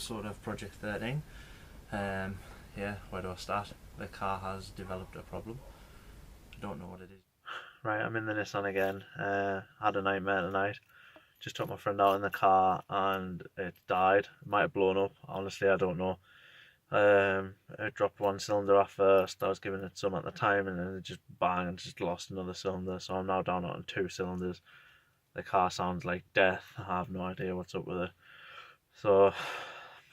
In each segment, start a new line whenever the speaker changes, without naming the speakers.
episode of Project 13. Yeah, where do I start? The car has developed a problem. I don't know what it is.
Right, I'm in the Nissan again. Had a nightmare tonight. Just took my friend out in the car and it died. It might have blown up. Honestly, I don't know. It dropped one cylinder off first. I was giving it some at the time and then it just bang and just lost another cylinder. So I'm now down on 2 cylinders. The car sounds like death. I have no idea what's up with it. So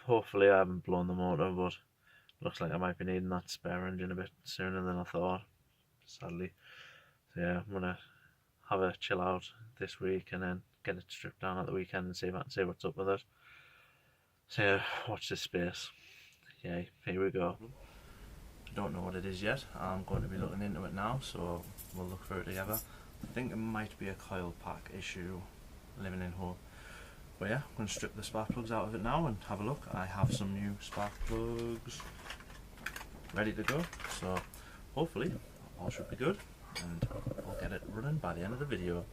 hopefully I haven't blown the motor, but looks like I might be needing that spare engine a bit sooner than I thought, sadly. So yeah, I'm gonna have a chill out this week and then get it stripped down at the weekend and see if I can see what's up with it. So yeah, watch this space. Yay, here we go.
I don't know what it is yet. I'm going to be looking into it now, so we'll look through it together. I think it might be a coil pack issue, living in hole. But yeah, I'm going to strip the spark plugs out of it now and have a look. I have some new spark plugs ready to go, so hopefully all should be good and I'll get it running by the end of the video.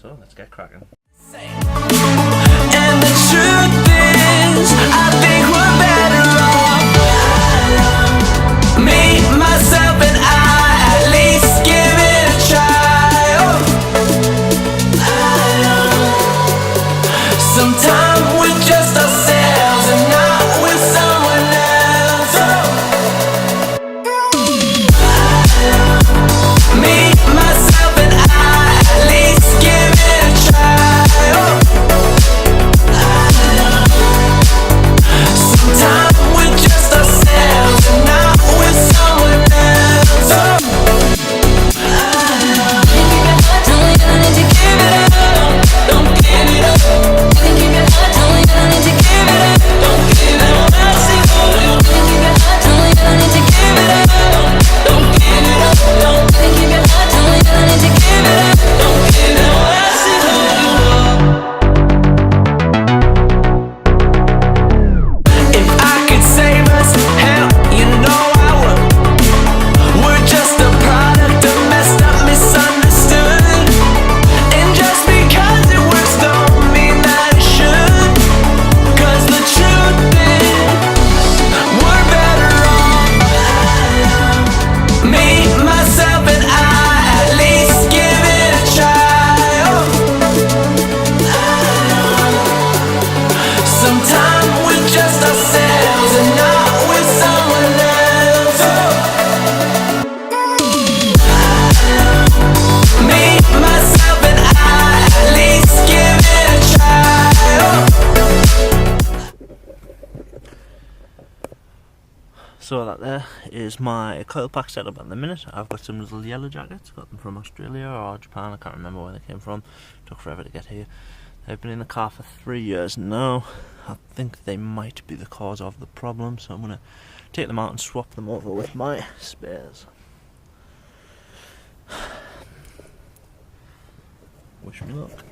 So let's get cracking.
And the truth is, I think we're better off. Me, myself and I, at least give it a try. Sometimes we're just ourselves and not with someone else. Me, myself and I, at least give it a try. Sometimes we're just ourselves and not with someone else. Don't need to give it up. Don't give it up. You can keep your heart. Don't need to give it up. Don't give it up. I see you. You can keep your heart. Don't need to give it up. Don't give it up. Don't you can keep your heart. Don't need to give it up. Don't give it up. I see who you are. If I could save us, hell, you know I would. We're just a product of messed up, misunderstood. And just because it works don't mean that it should. 'Cause the truth is, we're better off. Me, myself and I, at least give it a try. Sometimes we're just ourselves and not with someone else. Me, myself and I, at least give it a try.
So that there is my coil pack setup at the minute. I've got some little yellow jackets, got them from Australia or Japan, I can't remember where they came from. Took forever to get here. They've been in the car for 3 years now. I think they might be the cause of the problem, so I'm going to take them out and swap them over with my spares. Wish me luck.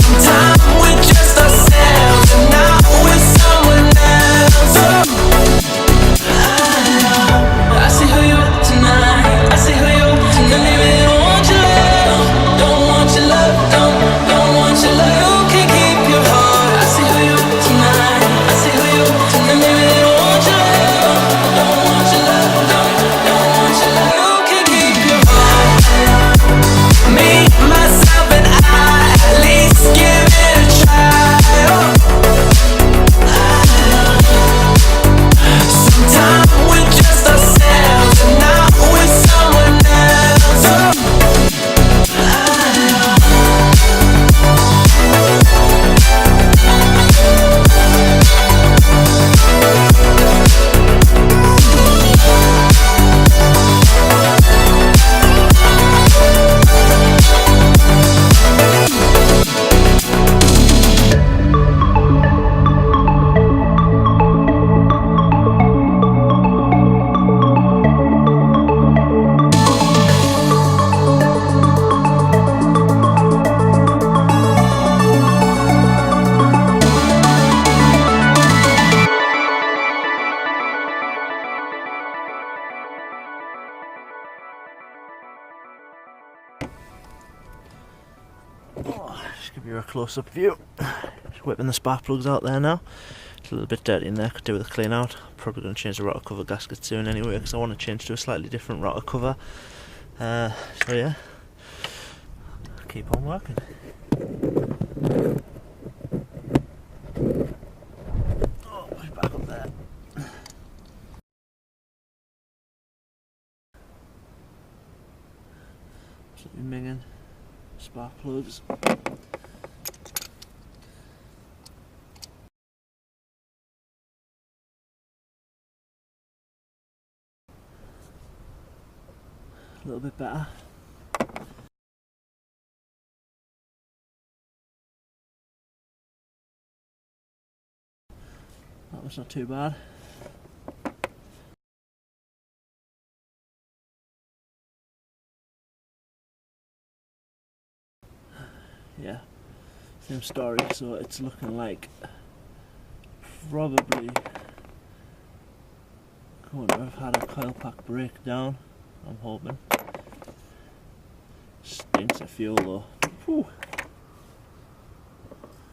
Sometimes we're just ourselves and not with someone else. I see who you are tonight. I see who you are tonight. And maybe they don't want your love. Don't want your love. Don't want your love. You can keep your heart. I see who you are tonight. I see who you are tonight. And maybe they don't want your love. Don't want your love. Don't want your love.
Just give you a close-up view. Just whipping the spark plugs out there now. It's a little bit dirty in there, could do with a clean out. Probably going to change the rotor cover gasket soon anyway, because I want to change to a slightly different rotor cover. So yeah, keep on working. Oh, push back up there. Absolutely minging. Spark plugs. A little bit better. That was not too bad. Yeah, same story, so it's looking like probably going to have had a coil pack breakdown, I'm hoping. Stinks of fuel though. Whew.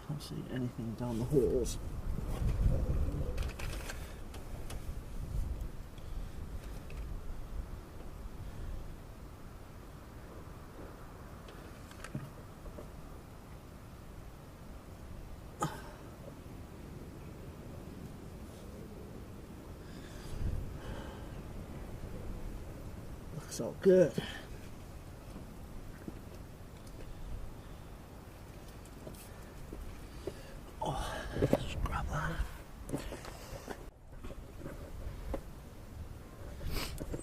Can't see anything down the holes. Looks all good. Just grab that.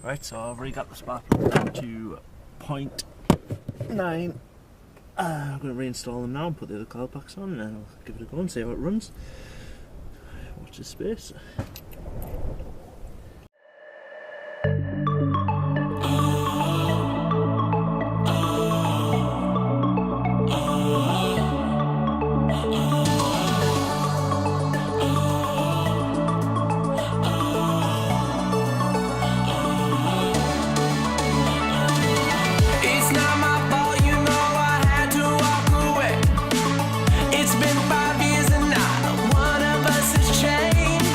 Right, so I've already got the spark plug down to 0.9. I'm going to reinstall them now and put the other coil packs on, and then I'll give it a go and see how it runs. Watch this space.
It's not my fault, you know I had to walk away. It's been 5 years and not one of us has changed.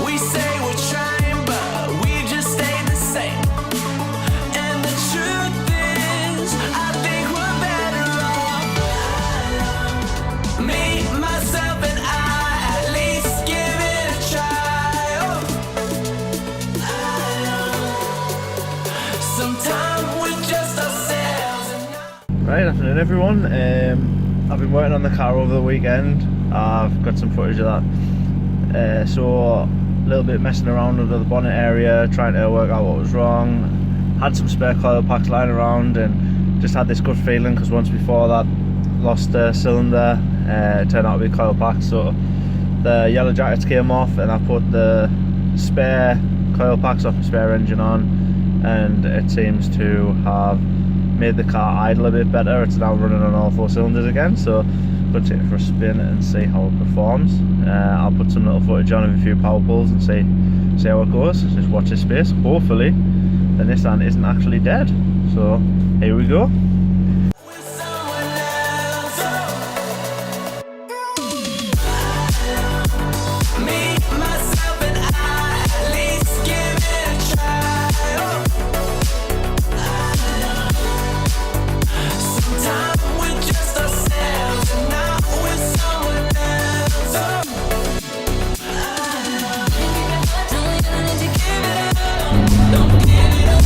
We say we're trying, but we just stay the same. And the truth is, I think we're better off. Me, myself, and I, at least give it a try. Sometimes we're just ourselves.
Right, afternoon everyone. I've been working on the car over the weekend. I've got some footage of that. So a little bit messing around under the bonnet area, trying to work out what was wrong. Had some spare coil packs lying around and just had this good feeling because once before that lost a cylinder. It turned out to be coil packs, so the yellow jackets came off and I put the spare coil packs off the spare engine on, and it seems to have made the car idle a bit better. It's now running on all 4 cylinders again, so I'm going to take it for a spin and see how it performs. I'll put some little footage on of a few power pulls and see how it goes. Just watch this space. Hopefully the Nissan isn't actually dead. So here we go.
With someone else, me, myself, and I, at least give it a try. Sometimes we're just ourselves, and not with someone else. Don't give it up. Don't give it up.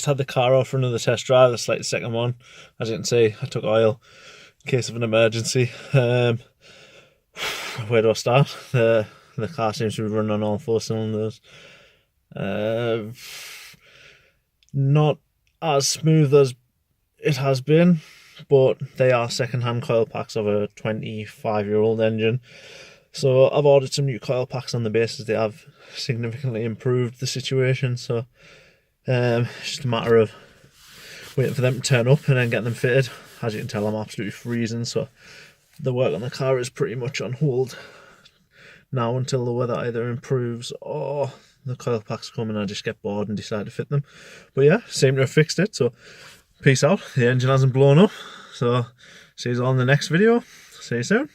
just had the car out for another test drive. That's like the second one. As you can see, I took oil in case of an emergency. Where do I start? The car seems to be running on all 4 cylinders. Not as smooth as it has been, but they are second-hand coil packs of a 25-year-old engine. So I've ordered some new coil packs on the basis they have significantly improved the situation. So it's just a matter of waiting for them to turn up and then get them fitted. As you can tell, I'm absolutely freezing, so the work on the car is pretty much on hold now until the weather either improves or the coil packs come and I just get bored and decide to fit them. But yeah, seem to have fixed it, so peace out. The engine hasn't blown up, so see you all in the next video. See you soon.